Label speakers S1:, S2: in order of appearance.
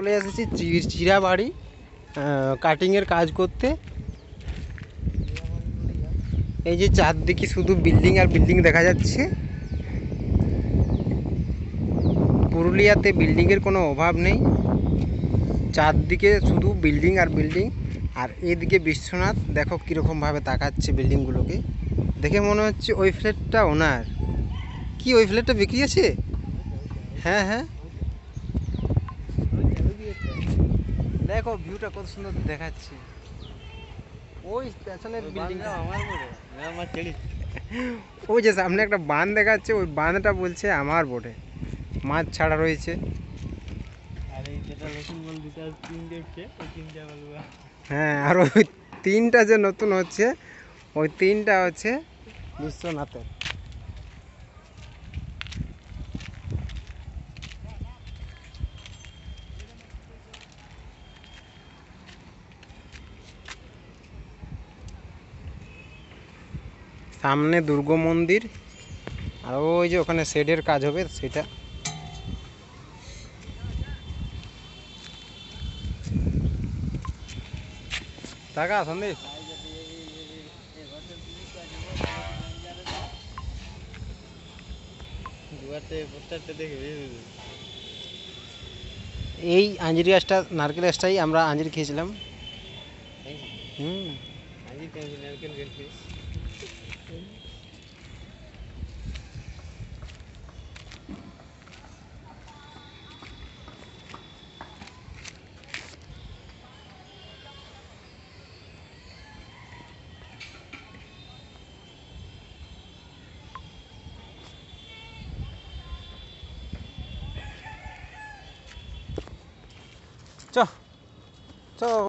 S1: চলে এসেছি চিরাবাড়ি কাটিংয়ের কাজ করতে। এই যে চারদিকে শুধু বিল্ডিং আর বিল্ডিং দেখা যাচ্ছে। পুরুলিয়াতে বিল্ডিংয়ের কোনো অভাব নেই, চারদিকে শুধু বিল্ডিং আর বিল্ডিং। আর এদিকে বিশ্বনাথ দেখো কীরকমভাবে তাকাচ্ছে বিল্ডিংগুলোকে, দেখে মনে হচ্ছে ওই ফ্ল্যাটটা ওনার। কি ওই ফ্ল্যাটটা বিক্রি আছে? হ্যাঁ হ্যাঁ, দেখো ভিউটা কত সুন্দর দেখাচ্ছে। ওই পেছনের বিল্ডিংটা আমার বটে, আমার ছেড়ে। ওই যে সামনে একটা বাঁধ দেখাচ্ছে, ওই বাঁধটা বলছে আমার বটে, মাছ ছাড়া রয়েছে। হ্যাঁ, আর ওই তিনটা যে নতুন হচ্ছে, ওই তিনটা হচ্ছে বিশ্বনাথের। সামনে দুর্গা মন্দির, আর ওই যে ওখানে শেডের কাজ হবে সেটা। টাকা সন্দীপ, এই আঞ্জির গাছটা, নারকেল গাছটাই আমরা আঞ্জির খেয়েছিলাম। চ চ